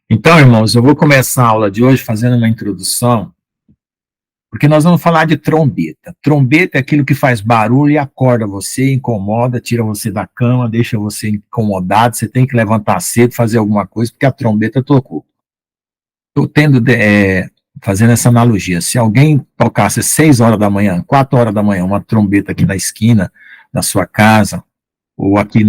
Então, irmãos, eu vou começar a aula de hoje fazendo uma introdução, porque nós vamos falar de trombeta. Trombeta é aquilo que faz barulho e acorda você, incomoda, tira você da cama, deixa você incomodado, você tem que levantar cedo, fazer alguma coisa, porque a trombeta tocou. Estou fazendo essa analogia, se alguém tocasse 6 horas da manhã, 4 horas da manhã, uma trombeta aqui na esquina da sua casa, ou aqui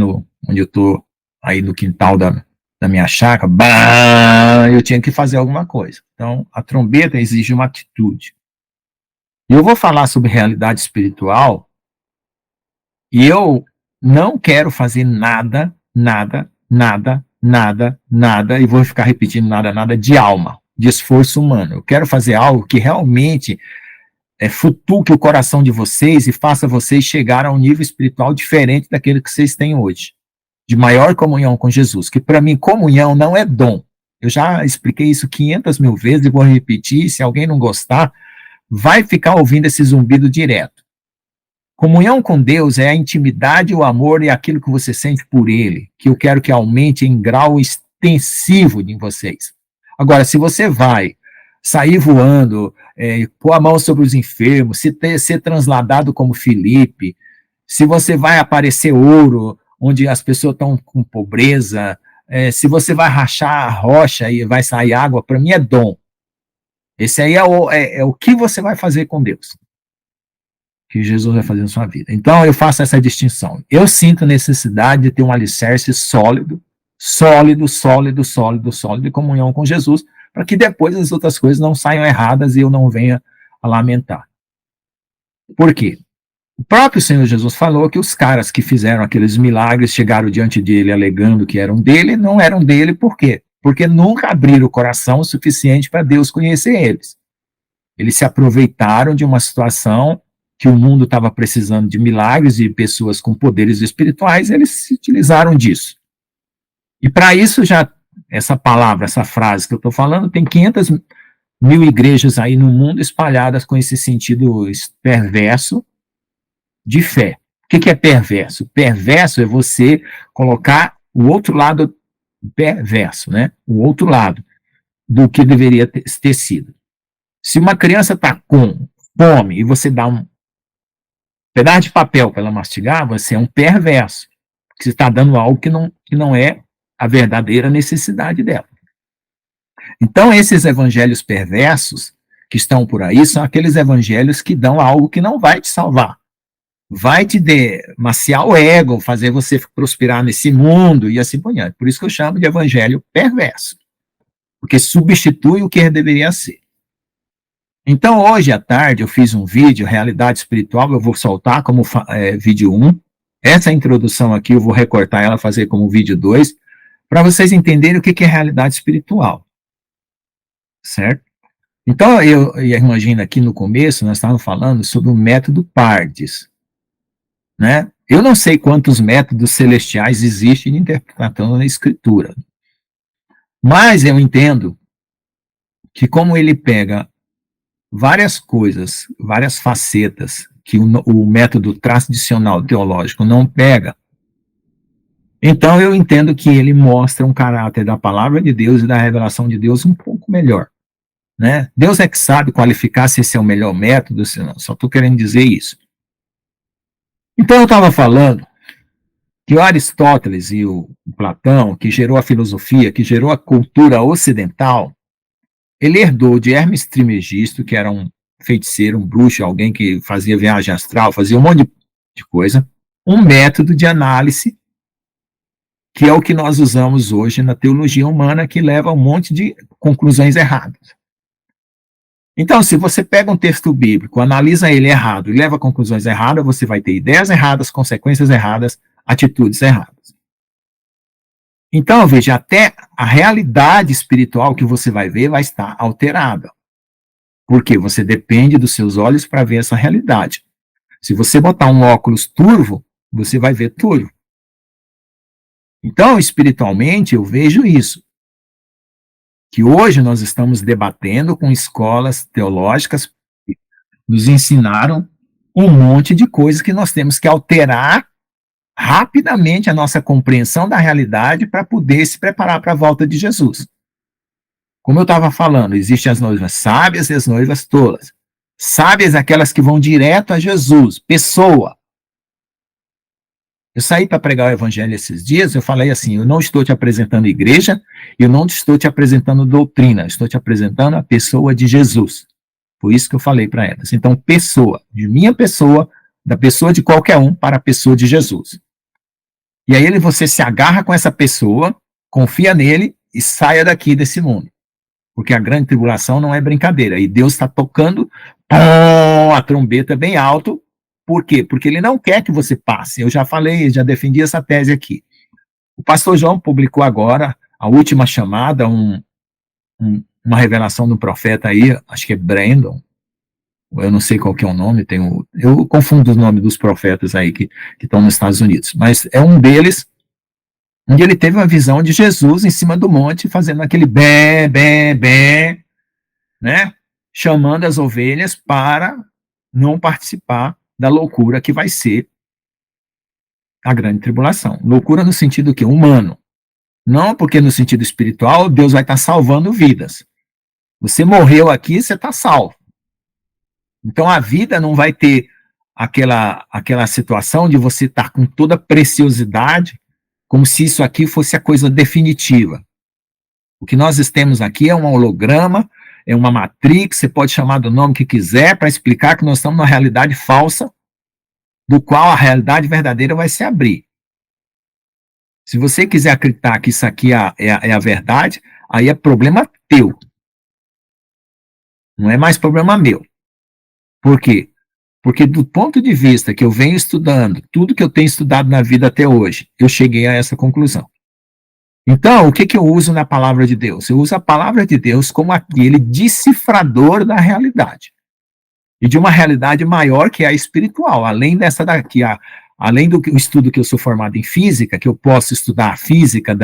onde eu estou, aí no quintal da minha chácara, bah, eu tinha que fazer alguma coisa. Então, a trombeta exige uma atitude. E eu vou falar sobre realidade espiritual, e eu não quero fazer nada, nada, nada, nada, nada, e vou ficar repetindo nada, nada, de alma, de esforço humano. Eu quero fazer algo que realmente futuque o coração de vocês e faça vocês chegar a um nível espiritual diferente daquele que vocês têm hoje, de maior comunhão com Jesus, que para mim comunhão não é dom. Eu já expliquei isso 500 mil vezes e vou repetir, se alguém não gostar, vai ficar ouvindo esse zumbido direto. Comunhão com Deus é a intimidade, o amor e aquilo que você sente por Ele, que eu quero que aumente em grau extensivo em vocês. Agora, se você vai sair voando, pôr a mão sobre os enfermos, ser transladado como Filipe, se você vai aparecer ouro, onde as pessoas estão com pobreza, se você vai rachar a rocha e vai sair água, para mim é dom. Esse aí é o que você vai fazer com Deus, que Jesus vai fazer na sua vida. Então, eu faço essa distinção. Eu sinto necessidade de ter um alicerce sólido, sólido, sólido, sólido, sólido, de comunhão com Jesus, para que depois as outras coisas não saiam erradas e eu não venha a lamentar. Por quê? O próprio Senhor Jesus falou que os caras que fizeram aqueles milagres, chegaram diante dele alegando que eram dele, não eram dele, por quê? Porque nunca abriram o coração o suficiente para Deus conhecer eles. Eles se aproveitaram de uma situação que o mundo estava precisando de milagres e pessoas com poderes espirituais, eles se utilizaram disso. E para isso, já essa palavra, essa frase que eu estou falando, tem 500 mil igrejas aí no mundo espalhadas com esse sentido perverso de fé. O que é perverso? Perverso é você colocar o outro lado perverso, né? O outro lado do que deveria ter sido. Se uma criança está com fome e você dá um pedaço de papel para ela mastigar, você é um perverso, porque você está dando algo que não é a verdadeira necessidade dela. Então, esses evangelhos perversos que estão por aí são aqueles evangelhos que dão algo que não vai te salvar. Vai te maciar o ego, fazer você prosperar nesse mundo e assim por diante. Por isso que eu chamo de evangelho perverso, porque substitui o que deveria ser. Então, hoje à tarde, eu fiz um vídeo, Realidade Espiritual, eu vou soltar como vídeo 1. Essa introdução aqui, eu vou recortar ela, fazer como vídeo 2, para vocês entenderem o que é realidade espiritual. Certo? Então, eu imagino aqui no começo, nós estávamos falando sobre o método Pardes. Né? Eu não sei quantos métodos celestiais existem de interpretação na Escritura, mas eu entendo que como ele pega várias coisas, várias facetas que o método tradicional teológico não pega, então eu entendo que ele mostra um caráter da palavra de Deus e da revelação de Deus um pouco melhor. Né? Deus é que sabe qualificar se esse é o melhor método, se não, só estou querendo dizer isso. Então eu estava falando que o Aristóteles e o Platão, que gerou a filosofia, que gerou a cultura ocidental, ele herdou de Hermes Trismegisto, que era um feiticeiro, um bruxo, alguém que fazia viagem astral, fazia um monte de coisa, um método de análise, que é o que nós usamos hoje na teologia humana, que leva a um monte de conclusões erradas. Então, se você pega um texto bíblico, analisa ele errado e leva a conclusões erradas, você vai ter ideias erradas, consequências erradas, atitudes erradas. Então, veja, até a realidade espiritual que você vai ver vai estar alterada. Porque você depende dos seus olhos para ver essa realidade. Se você botar um óculos turvo, você vai ver turvo. Então, espiritualmente, eu vejo isso. Que hoje nós estamos debatendo com escolas teológicas que nos ensinaram um monte de coisas que nós temos que alterar rapidamente a nossa compreensão da realidade para poder se preparar para a volta de Jesus. Como eu estava falando, existem as noivas sábias e as noivas tolas. Sábias aquelas que vão direto a Jesus, pessoa. Eu saí para pregar o evangelho esses dias, eu falei assim, eu não estou te apresentando igreja, eu não estou te apresentando doutrina, estou te apresentando a pessoa de Jesus. Foi isso que eu falei para elas. Então, pessoa, de minha pessoa, da pessoa de qualquer um, para a pessoa de Jesus. E aí você se agarra com essa pessoa, confia nele e saia daqui desse mundo. Porque a grande tribulação não é brincadeira. E Deus está tocando a trombeta bem alto. Por quê? Porque ele não quer que você passe. Eu já falei, já defendi essa tese aqui. O pastor João publicou agora, a última chamada, uma revelação do profeta aí, acho que é Brandon, eu não sei qual que é o nome, eu confundo os nomes dos profetas aí que estão nos Estados Unidos, mas é um deles, onde ele teve uma visão de Jesus em cima do monte, fazendo aquele bé, bé, bé, né? Chamando as ovelhas para não participar da loucura que vai ser a grande tribulação. Loucura no sentido que humano. Não porque no sentido espiritual Deus vai estar salvando vidas. Você morreu aqui, você está salvo. Então a vida não vai ter aquela situação de você estar com toda a preciosidade, como se isso aqui fosse a coisa definitiva. O que nós temos aqui é um holograma, é uma matrix, você pode chamar do nome que quiser, para explicar que nós estamos numa realidade falsa, do qual a realidade verdadeira vai se abrir. Se você quiser acreditar que isso aqui é a verdade, aí é problema teu. Não é mais problema meu. Por quê? Porque do ponto de vista que eu venho estudando, tudo que eu tenho estudado na vida até hoje, eu cheguei a essa conclusão. Então, o que eu uso na palavra de Deus? Eu uso a palavra de Deus como aquele decifrador da realidade. E de uma realidade maior que é a espiritual, além dessa daqui, além do estudo que eu sou formado em física, que eu posso estudar a física,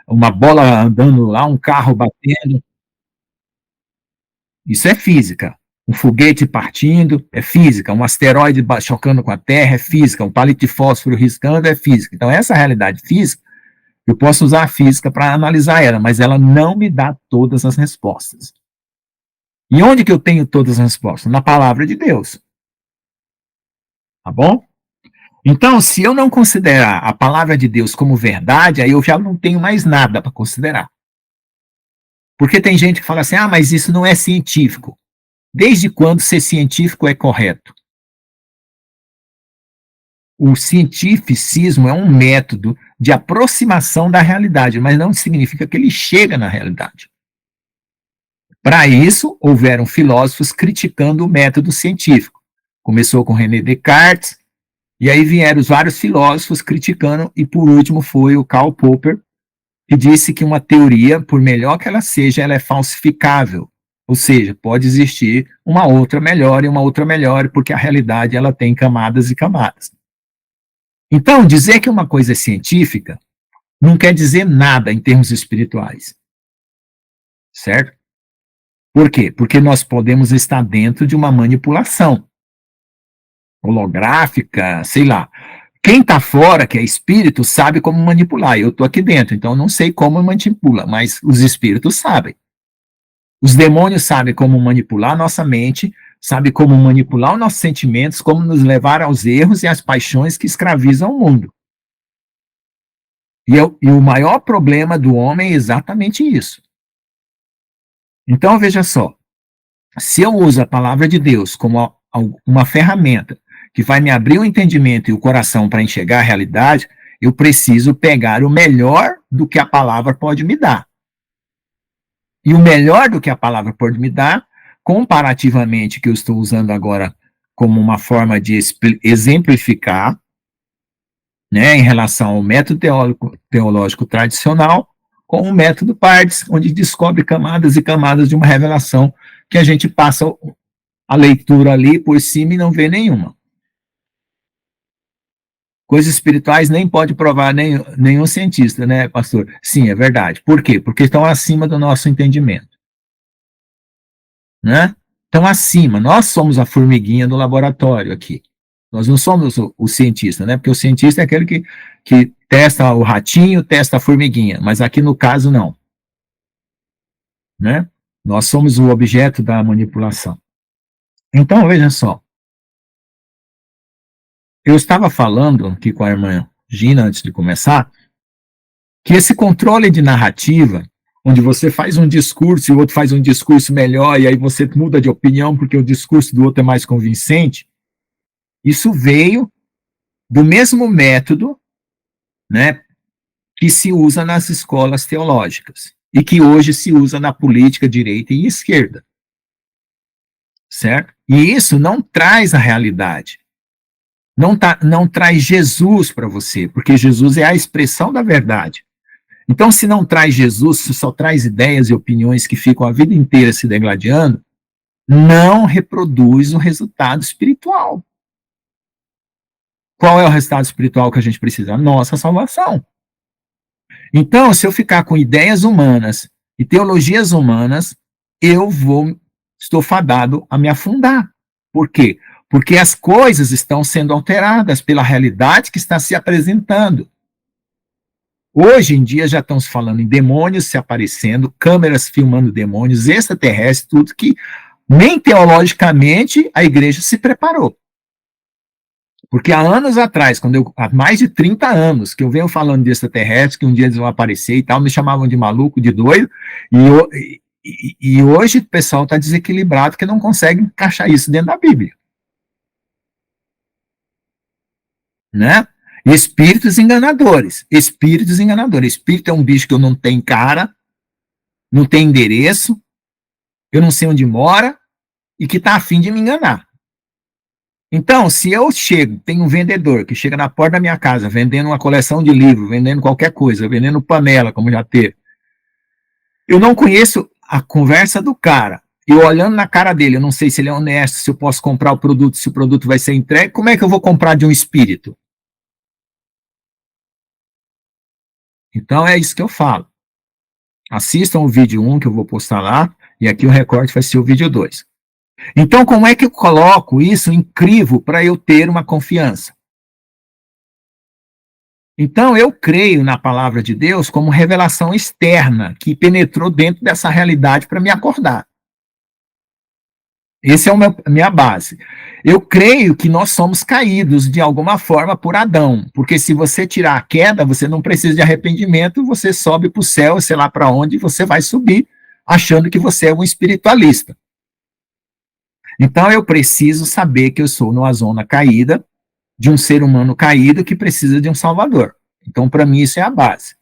uma bola andando lá, um carro batendo, isso é física. Um foguete partindo é física, um asteroide chocando com a Terra é física, um palito de fósforo riscando é física. Então, essa realidade física, eu posso usar a física para analisar ela, mas ela não me dá todas as respostas. E onde que eu tenho todas as respostas? Na palavra de Deus. Tá bom? Então, se eu não considerar a palavra de Deus como verdade, aí eu já não tenho mais nada para considerar. Porque tem gente que fala assim, mas isso não é científico. Desde quando ser científico é correto? O cientificismo é um método de aproximação da realidade, mas não significa que ele chega na realidade. Para isso, houveram filósofos criticando o método científico. Começou com René Descartes, e aí vieram os vários filósofos criticando, e por último foi o Karl Popper, que disse que uma teoria, por melhor que ela seja, ela é falsificável. Ou seja, pode existir uma outra melhor e uma outra melhor, porque a realidade ela tem camadas e camadas. Então, dizer que uma coisa é científica não quer dizer nada em termos espirituais. Certo? Por quê? Porque nós podemos estar dentro de uma manipulação holográfica, sei lá. Quem está fora, que é espírito, sabe como manipular. Eu estou aqui dentro, então eu não sei como manipula, mas os espíritos sabem. Os demônios sabem como manipular a nossa mente, sabem como manipular os nossos sentimentos, como nos levar aos erros e às paixões que escravizam o mundo. E o maior problema do homem é exatamente isso. Então, veja só, se eu uso a palavra de Deus como uma ferramenta que vai me abrir o entendimento e o coração para enxergar a realidade, eu preciso pegar o melhor do que a palavra pode me dar. E o melhor do que a palavra pode me dar, comparativamente, que eu estou usando agora como uma forma de exemplificar, né, em relação ao método teológico tradicional, com o método Pardes, onde descobre camadas e camadas de uma revelação que a gente passa a leitura ali por cima e não vê nenhuma. Coisas espirituais nem pode provar nenhum cientista, né, pastor? Sim, é verdade. Por quê? Porque estão acima do nosso entendimento. Né? Estão acima. Nós somos a formiguinha do laboratório aqui. Nós não somos o cientista, né? Porque o cientista é aquele que testa o ratinho, testa a formiguinha, mas aqui no caso não. Né? Nós somos o objeto da manipulação. Então, veja só, eu estava falando aqui com a irmã Gina, antes de começar, que esse controle de narrativa, onde você faz um discurso e o outro faz um discurso melhor, e aí você muda de opinião porque o discurso do outro é mais convincente, isso veio do mesmo método, né, que se usa nas escolas teológicas e que hoje se usa na política direita e esquerda, certo? E isso não traz a realidade, não traz Jesus para você, porque Jesus é a expressão da verdade. Então, se não traz Jesus, se só traz ideias e opiniões que ficam a vida inteira se degladiando, não reproduz o resultado espiritual. Qual é o resultado espiritual que a gente precisa? A nossa salvação. Então, se eu ficar com ideias humanas e teologias humanas, estou fadado a me afundar. Por quê? Porque as coisas estão sendo alteradas pela realidade que está se apresentando. Hoje em dia já estão se falando em demônios se aparecendo, câmeras filmando demônios, extraterrestres, tudo que nem teologicamente a igreja se preparou. Porque há anos atrás, há mais de 30 anos, que eu venho falando de extraterrestres, que um dia eles vão aparecer e tal, me chamavam de maluco, de doido, e hoje o pessoal está desequilibrado que não consegue encaixar isso dentro da Bíblia. Né? Espíritos enganadores. Espírito é um bicho que eu não tenho cara, não tem endereço, eu não sei onde mora, e que está a fim de me enganar. Então, se eu tem um vendedor que chega na porta da minha casa vendendo uma coleção de livros, vendendo qualquer coisa, vendendo panela, como já teve, eu não conheço a conversa do cara, eu olhando na cara dele, eu não sei se ele é honesto, se eu posso comprar o produto, se o produto vai ser entregue, como é que eu vou comprar de um espírito? Então, é isso que eu falo. Assistam o vídeo 1 que eu vou postar lá, e aqui o recorte vai ser o vídeo 2. Então, como é que eu coloco isso em crivo para eu ter uma confiança? Então, eu creio na palavra de Deus como revelação externa que penetrou dentro dessa realidade para me acordar. Essa é a minha base. Eu creio que nós somos caídos de alguma forma por Adão, porque se você tirar a queda, você não precisa de arrependimento, você sobe para o céu, sei lá para onde, você vai subir, achando que você é um espiritualista. Então, eu preciso saber que eu sou numa zona caída, de um ser humano caído que precisa de um salvador. Então, para mim, isso é a base.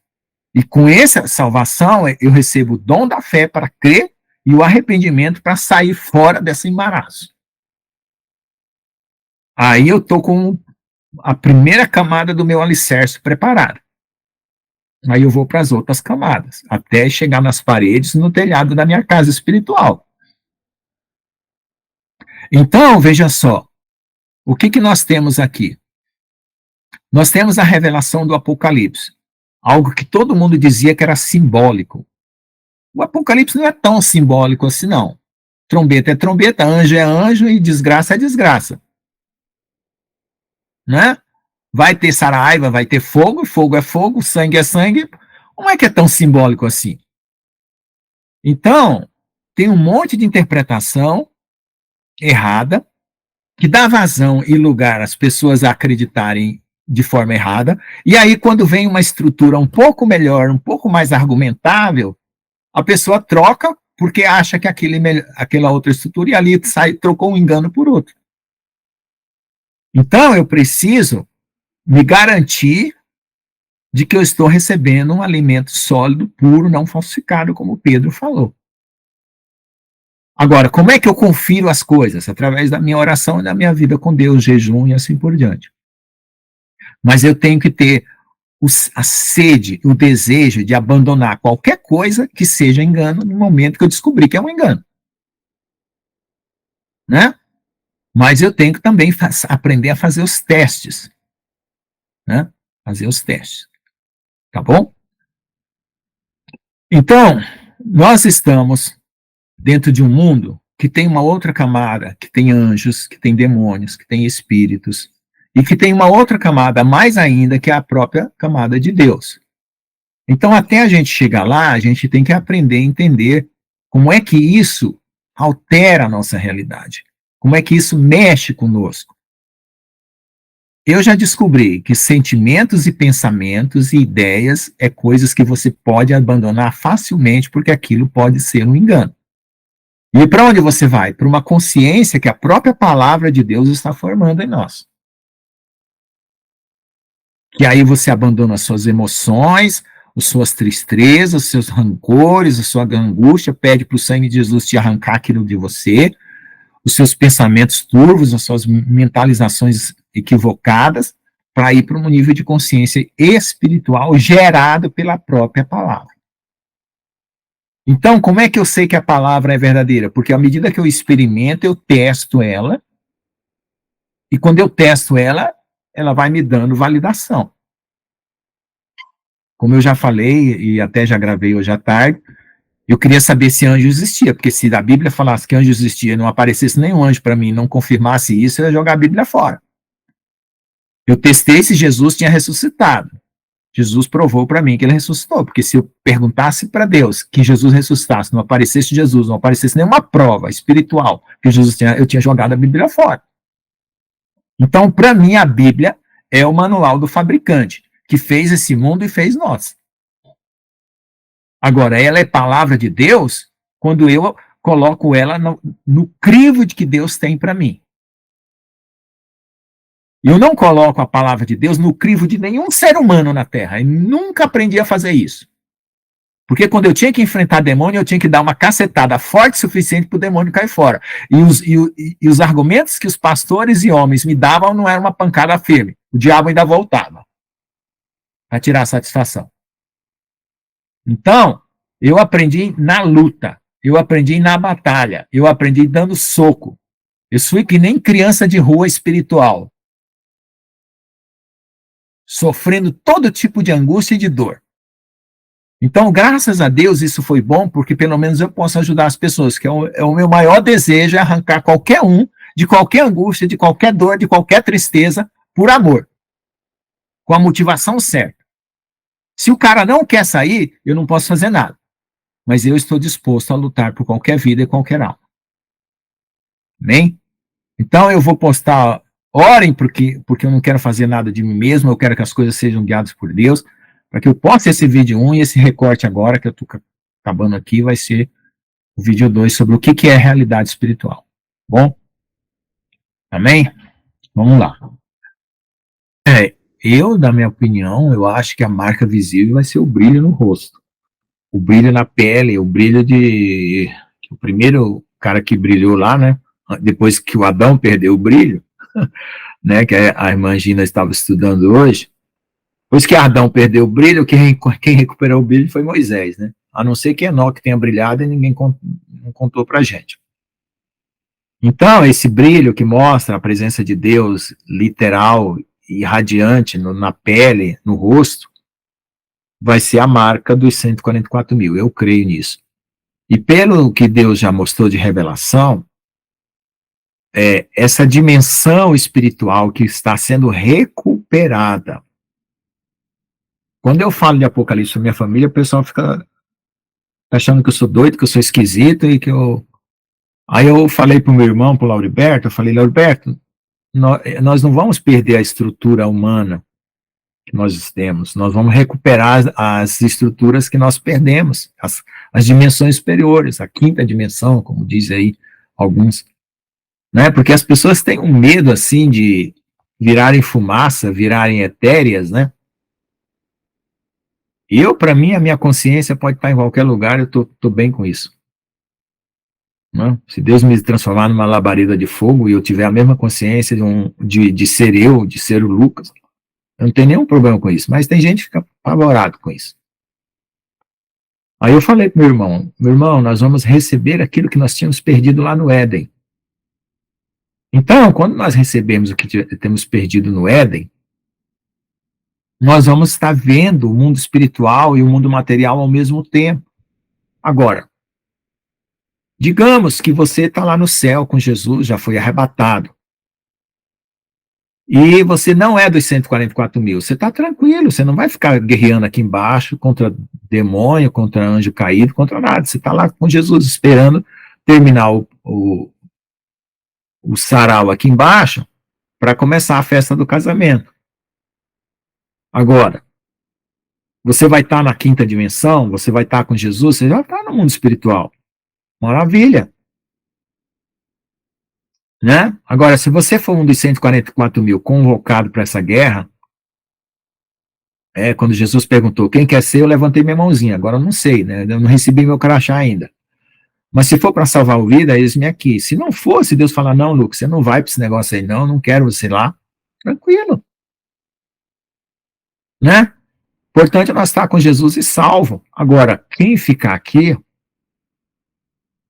E com essa salvação, eu recebo o dom da fé para crer e o arrependimento para sair fora desse embaraço. Aí eu estou com a primeira camada do meu alicerce preparada. Aí eu vou para as outras camadas, até chegar nas paredes, no telhado da minha casa espiritual. Então, veja só, o que nós temos aqui? Nós temos a revelação do Apocalipse, algo que todo mundo dizia que era simbólico. O Apocalipse não é tão simbólico assim, não. Trombeta é trombeta, anjo é anjo e desgraça é desgraça. Né? Vai ter saraiva, vai ter fogo, fogo é fogo, sangue é sangue. Como é que é tão simbólico assim? Então, tem um monte de interpretação errada que dá vazão e lugar às pessoas a acreditarem de forma errada, e aí quando vem uma estrutura um pouco melhor, um pouco mais argumentável, a pessoa troca porque acha que aquela outra estrutura, e ali trocou um engano por outro. Então, eu preciso me garantir de que eu estou recebendo um alimento sólido, puro, não falsificado, como Pedro falou. Agora, como é que eu confiro as coisas? Através da minha oração e da minha vida com Deus, jejum e assim por diante. Mas eu tenho que ter a sede, o desejo de abandonar qualquer coisa que seja engano no momento que eu descobri que é um engano. Né? Mas eu tenho que também aprender a fazer os testes. Né? Fazer os testes. Tá bom? Então, nós estamos dentro de um mundo que tem uma outra camada, que tem anjos, que tem demônios, que tem espíritos, e que tem uma outra camada mais ainda, que é a própria camada de Deus. Então, até a gente chegar lá, a gente tem que aprender a entender Como é que isso altera a nossa realidade? Como é que isso mexe conosco? Eu já descobri que sentimentos e pensamentos e ideias é coisas que você pode abandonar facilmente, porque aquilo pode ser um engano. E para onde você vai? Para uma consciência que a própria palavra de Deus está formando em nós. Que aí você abandona as suas emoções, as suas tristezas, os seus rancores, a sua angústia, pede para o sangue de Jesus te arrancar aquilo de você, os seus pensamentos turvos, as suas mentalizações equivocadas, para ir para um nível de consciência espiritual gerado pela própria palavra. Então, como é que eu sei que a palavra é verdadeira? Porque à medida que eu experimento, eu testo ela, e quando eu testo ela, ela vai me dando validação. Como eu já falei, e até já gravei hoje à tarde, eu queria saber se anjo existia, porque se a Bíblia falasse que anjo existia e não aparecesse nenhum anjo para mim, não confirmasse isso, eu ia jogar a Bíblia fora. Eu testei se Jesus tinha ressuscitado. Jesus provou para mim que ele ressuscitou, porque se eu perguntasse para Deus que Jesus ressuscitasse, não aparecesse Jesus, não aparecesse nenhuma prova espiritual que Jesus tinha, eu tinha jogado a Bíblia fora. Então, para mim, a Bíblia é o manual do fabricante, que fez esse mundo e fez nós. Agora, ela é palavra de Deus quando eu coloco ela no crivo de que Deus tem para mim. Eu não coloco a palavra de Deus no crivo de nenhum ser humano na Terra. Eu nunca aprendi a fazer isso. Porque quando eu tinha que enfrentar demônio, eu tinha que dar uma cacetada forte o suficiente para o demônio cair fora. E os argumentos que os pastores e homens me davam não eram uma pancada firme. O diabo ainda voltava para tirar a satisfação. Então, eu aprendi na luta, eu aprendi na batalha, eu aprendi dando soco. Eu fui que nem criança de rua espiritual, sofrendo todo tipo de angústia e de dor. Então, graças a Deus, isso foi bom, porque pelo menos eu posso ajudar as pessoas, que é o meu maior desejo, é arrancar qualquer um de qualquer angústia, de qualquer dor, de qualquer tristeza, por amor, com a motivação certa. Se o cara não quer sair, eu não posso fazer nada. Mas eu estou disposto a lutar por qualquer vida e qualquer alma. Amém? Então eu vou postar, orem, porque eu não quero fazer nada de mim mesmo, eu quero que as coisas sejam guiadas por Deus, para que eu possa esse vídeo 1 e esse recorte agora, que eu estou acabando aqui, vai ser o vídeo 2 sobre o que é realidade espiritual. Bom? Amém? Vamos lá. Na minha opinião, eu acho que a marca visível vai ser o brilho no rosto. O brilho na pele, o brilho de... O primeiro cara que brilhou lá, né? Depois que o Adão perdeu o brilho, né? Que a irmã Gina estava estudando hoje. Depois que Adão perdeu o brilho, quem recuperou o brilho foi Moisés, né? A não ser que Enoque tenha brilhado e ninguém não contou pra gente. Então, esse brilho que mostra a presença de Deus literal e radiante na pele, no rosto, vai ser a marca dos 144 mil. Eu creio nisso. E pelo que Deus já mostrou de revelação, essa dimensão espiritual que está sendo recuperada. Quando eu falo de Apocalipse para minha família, o pessoal fica achando que eu sou doido, que eu sou esquisito e que eu... Aí eu falei para o meu irmão, para o Lauriberto, eu falei, Lauriberto, nós não vamos perder a estrutura humana que nós temos, nós vamos recuperar as estruturas que nós perdemos, as dimensões superiores, a quinta dimensão, como diz aí alguns, né? Porque as pessoas têm um medo, assim, de virarem fumaça, virarem etéreas, né? Para mim, a minha consciência pode estar em qualquer lugar, eu tô bem com isso. Né? Se Deus me transformar numa labareda de fogo e eu tiver a mesma consciência de ser eu, de ser o Lucas, eu não tenho nenhum problema com isso, mas tem gente que fica apavorado com isso. Aí eu falei para meu irmão, nós vamos receber aquilo que nós tínhamos perdido lá no Éden. Então, quando nós recebemos o que temos perdido no Éden, nós vamos estar vendo o mundo espiritual e o mundo material ao mesmo tempo. Agora, digamos que você está lá no céu com Jesus, já foi arrebatado. E você não é dos 144 mil, você está tranquilo, você não vai ficar guerreando aqui embaixo contra demônio, contra anjo caído, contra nada. Você está lá com Jesus esperando terminar o sarau aqui embaixo para começar a festa do casamento. Agora, você vai estar na quinta dimensão, você vai estar com Jesus, você já está no mundo espiritual. Maravilha. Né? Agora, se você for um dos 144 mil convocado para essa guerra, quando Jesus perguntou quem quer ser, eu levantei minha mãozinha. Agora eu não sei, né? Eu não recebi meu crachá ainda. Mas se for para salvar a vida, eis-me aqui. Se não for, se Deus falar, não, Lucas, você não vai para esse negócio aí, não quero você lá, tranquilo. Né? Importante é nós estar com Jesus e salvo. Agora, quem ficar aqui,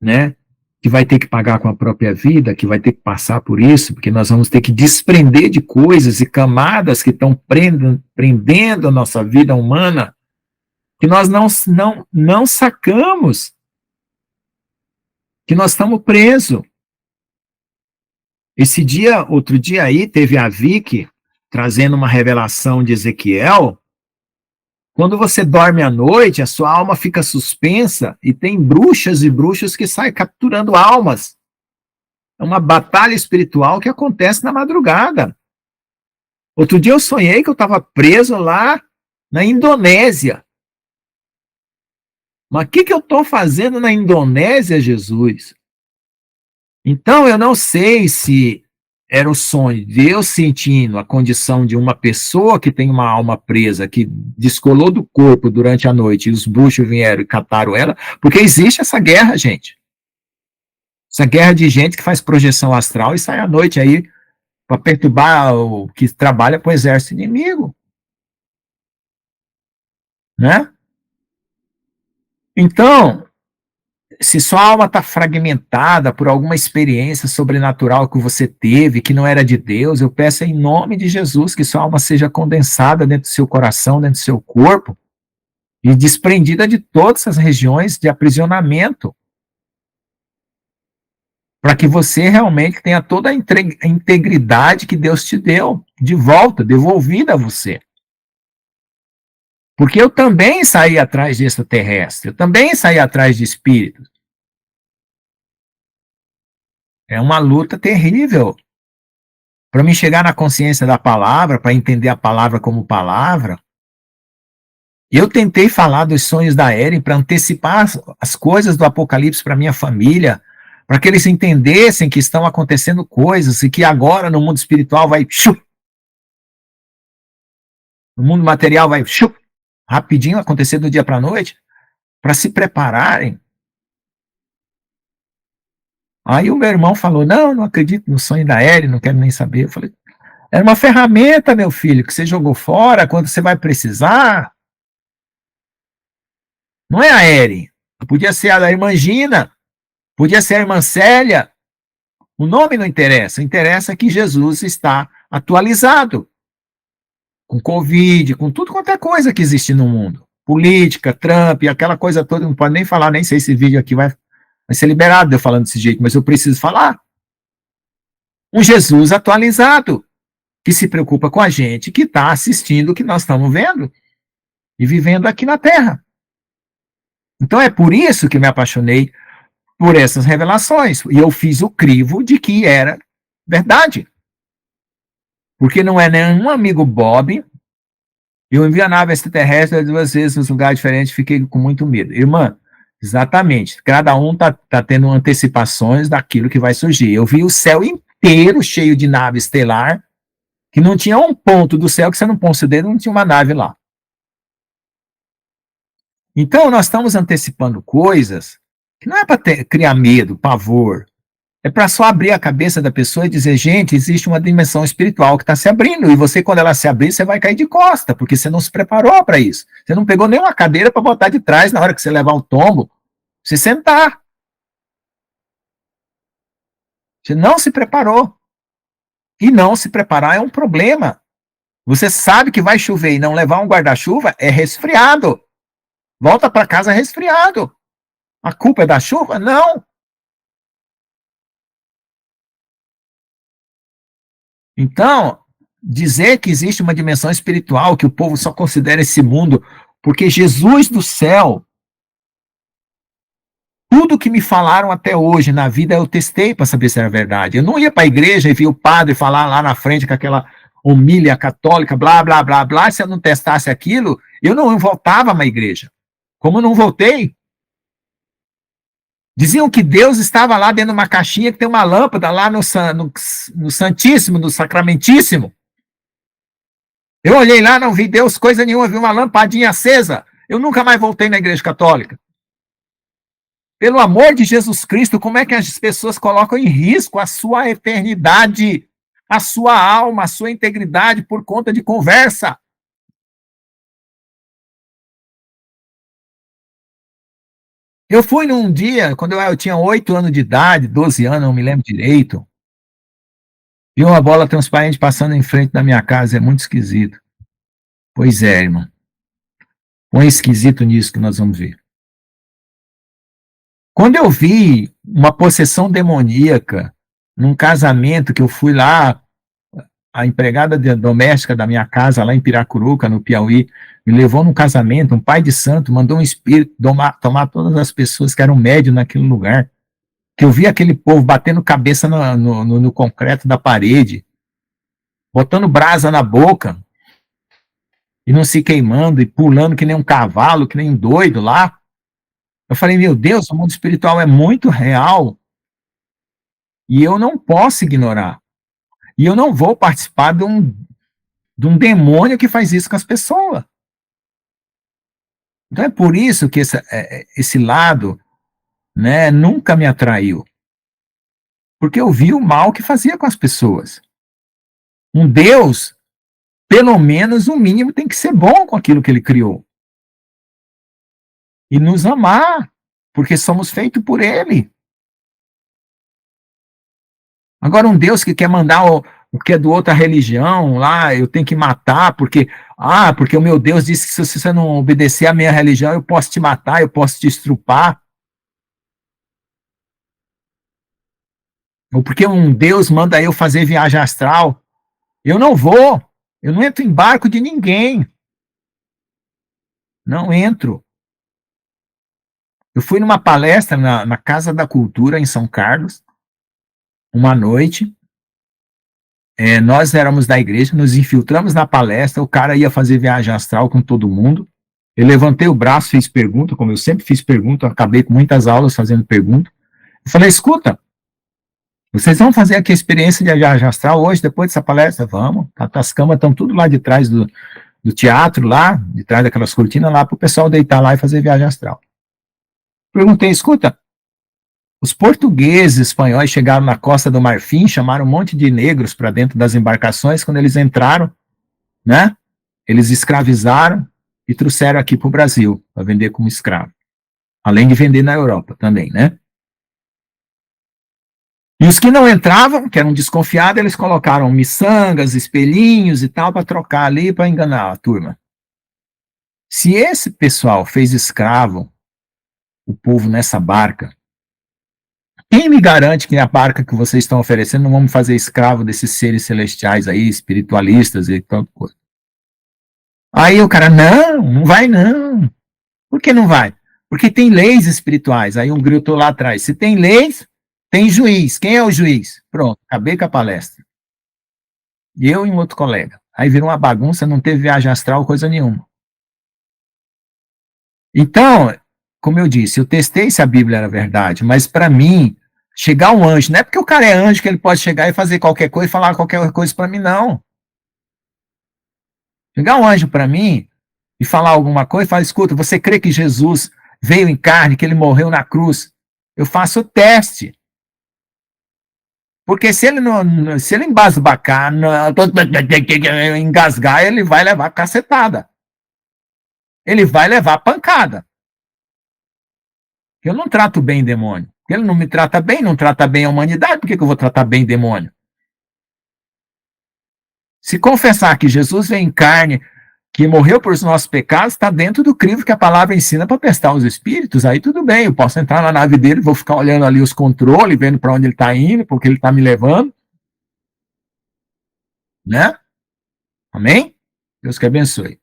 né, que vai ter que pagar com a própria vida, que vai ter que passar por isso, porque nós vamos ter que desprender de coisas e camadas que estão prendendo a nossa vida humana, que nós não sacamos, que nós estamos presos. Outro dia aí, teve a Vicky trazendo uma revelação de Ezequiel. Quando você dorme à noite, a sua alma fica suspensa e tem bruxas e bruxos que saem capturando almas. É uma batalha espiritual que acontece na madrugada. Outro dia eu sonhei que eu estava preso lá na Indonésia. Mas o que eu estou fazendo na Indonésia, Jesus? Então eu não sei se era o sonho de eu sentindo a condição de uma pessoa que tem uma alma presa, que descolou do corpo durante a noite e os bruxos vieram e cataram ela, porque existe essa guerra, gente. Essa guerra de gente que faz projeção astral e sai à noite aí para perturbar o que trabalha com o exército inimigo, né? Então, se sua alma está fragmentada por alguma experiência sobrenatural que você teve, que não era de Deus, eu peço em nome de Jesus que sua alma seja condensada dentro do seu coração, dentro do seu corpo, e desprendida de todas as regiões de aprisionamento, para que você realmente tenha toda a integridade que Deus te deu de volta, devolvida a você. Porque eu também saí atrás de extraterrestre, eu também saí atrás de espíritos. É uma luta terrível. Para me chegar na consciência da palavra, para entender a palavra como palavra, eu tentei falar dos sonhos da Eren para antecipar as coisas do Apocalipse para minha família, para que eles entendessem que estão acontecendo coisas e que agora no mundo espiritual vai no mundo material vai rapidinho acontecer do dia para a noite, para se prepararem. Aí o meu irmão falou, não acredito no sonho da Eren, não quero nem saber. Eu falei, era uma ferramenta, meu filho, que você jogou fora quando você vai precisar. Não é a Eren. Podia ser a irmã Gina, podia ser a irmã Célia. O nome não interessa. Interessa que Jesus está atualizado. Com Covid, com tudo quanto é coisa que existe no mundo. Política, Trump, aquela coisa toda, não pode nem falar, nem sei se esse vídeo aqui vai ser liberado eu falando desse jeito, mas eu preciso falar. Um Jesus atualizado, que se preocupa com a gente, que está assistindo o que nós estamos vendo e vivendo aqui na Terra. Então é por isso que me apaixonei por essas revelações. E eu fiz o crivo de que era verdade. Porque não é nenhum amigo Bob. Eu envio a nave extraterrestre duas vezes nos lugares diferentes, fiquei com muito medo. Irmã, exatamente. Cada um tá tendo antecipações daquilo que vai surgir. Eu vi o céu inteiro cheio de nave estelar, que não tinha um ponto do céu que você não põe o dedo, não tinha uma nave lá. Então, nós estamos antecipando coisas que não é para criar medo, pavor. É para só abrir a cabeça da pessoa e dizer, gente, existe uma dimensão espiritual que está se abrindo. E você, quando ela se abrir, você vai cair de costa, porque você não se preparou para isso. Você não pegou nenhuma cadeira para botar de trás na hora que você levar o tombo, se sentar. Você não se preparou. E não se preparar é um problema. Você sabe que vai chover e não levar um guarda-chuva é resfriado. Volta para casa resfriado. A culpa é da chuva? Não. Então, dizer que existe uma dimensão espiritual, que o povo só considera esse mundo, porque Jesus do céu, tudo que me falaram até hoje na vida eu testei para saber se era verdade. Eu não ia para a igreja e via o padre falar lá na frente com aquela homília católica, blá, blá, blá, blá. Se eu não testasse aquilo, eu não voltava para a igreja. Como eu não voltei, diziam que Deus estava lá dentro de uma caixinha que tem uma lâmpada lá no Santíssimo, no Sacramentíssimo. Eu olhei lá, não vi Deus coisa nenhuma, vi uma lampadinha acesa. Eu nunca mais voltei na igreja católica. Pelo amor de Jesus Cristo, como é que as pessoas colocam em risco a sua eternidade, a sua alma, a sua integridade por conta de conversa? Eu fui num dia, quando eu tinha 8 anos de idade, 12 anos, não me lembro direito, vi uma bola transparente passando em frente da minha casa, é muito esquisito. Pois é, irmão. Põe esquisito nisso que nós vamos ver. Quando eu vi uma possessão demoníaca num casamento que eu fui lá, a empregada doméstica da minha casa, lá em Piracuruca, no Piauí, me levou num casamento, um pai de santo mandou um espírito tomar todas as pessoas que eram médios naquele lugar, que eu vi aquele povo batendo cabeça no concreto da parede, botando brasa na boca, e não se queimando, e pulando que nem um cavalo, que nem um doido lá. Eu falei, meu Deus, o mundo espiritual é muito real, e eu não posso ignorar. E eu não vou participar de um demônio que faz isso com as pessoas. Então é por isso que esse lado, né, nunca me atraiu. Porque eu vi o mal que fazia com as pessoas. Um Deus, pelo menos o mínimo tem que ser bom com aquilo que ele criou. E nos amar, porque somos feitos por ele. Agora um Deus que quer mandar o que é do outra religião lá, eu tenho que matar, porque o meu Deus disse que se você não obedecer à minha religião, eu posso te matar, eu posso te estrupar. Ou porque um Deus manda eu fazer viagem astral. Eu não vou. Eu não entro em barco de ninguém. Não entro. Eu fui numa palestra na Casa da Cultura, em São Carlos, uma noite. Nós éramos da igreja, nos infiltramos na palestra, o cara ia fazer viagem astral com todo mundo. Eu levantei o braço, fiz pergunta, como eu sempre fiz pergunta, acabei com muitas aulas fazendo pergunta. Eu falei, escuta, vocês vão fazer aqui a experiência de viagem astral hoje, depois dessa palestra? Vamos. As camas estão tudo lá de trás do teatro, lá, de trás daquelas cortinas, lá, para o pessoal deitar lá e fazer viagem astral. Perguntei, escuta, os portugueses, espanhóis chegaram na Costa do Marfim, chamaram um monte de negros para dentro das embarcações, quando eles entraram, né, eles escravizaram e trouxeram aqui para o Brasil, para vender como escravo. Além de vender na Europa também, né? E os que não entravam, que eram desconfiados, eles colocaram miçangas, espelhinhos e tal, para trocar ali, para enganar a turma. Se esse pessoal fez escravo, o povo nessa barca, quem me garante que a barca que vocês estão oferecendo não vamos fazer escravo desses seres celestiais aí, espiritualistas e tal coisa? Aí o cara, não vai não. Por que não vai? Porque tem leis espirituais. Aí um gritou lá atrás, se tem leis, tem juiz. Quem é o juiz? Pronto, acabei com a palestra. Eu e um outro colega. Aí virou uma bagunça, não teve viagem astral, coisa nenhuma. Então, como eu disse, eu testei se a Bíblia era verdade, mas para mim, chegar um anjo, não é porque o cara é anjo que ele pode chegar e fazer qualquer coisa e falar qualquer coisa para mim, não. Chegar um anjo para mim e falar alguma coisa e falar, escuta, você crê que Jesus veio em carne, que ele morreu na cruz? Eu faço o teste. Porque se ele embasbacar, engasgar, ele vai levar cacetada. Ele vai levar pancada. Eu não trato bem demônio. Ele não me trata bem, não trata bem a humanidade, por que eu vou tratar bem demônio? Se confessar que Jesus veio em carne, que morreu por os nossos pecados, está dentro do crivo que a palavra ensina para testar os espíritos, aí tudo bem, eu posso entrar na nave dele, vou ficar olhando ali os controles, vendo para onde ele está indo, porque ele está me levando, né? Amém? Deus que abençoe.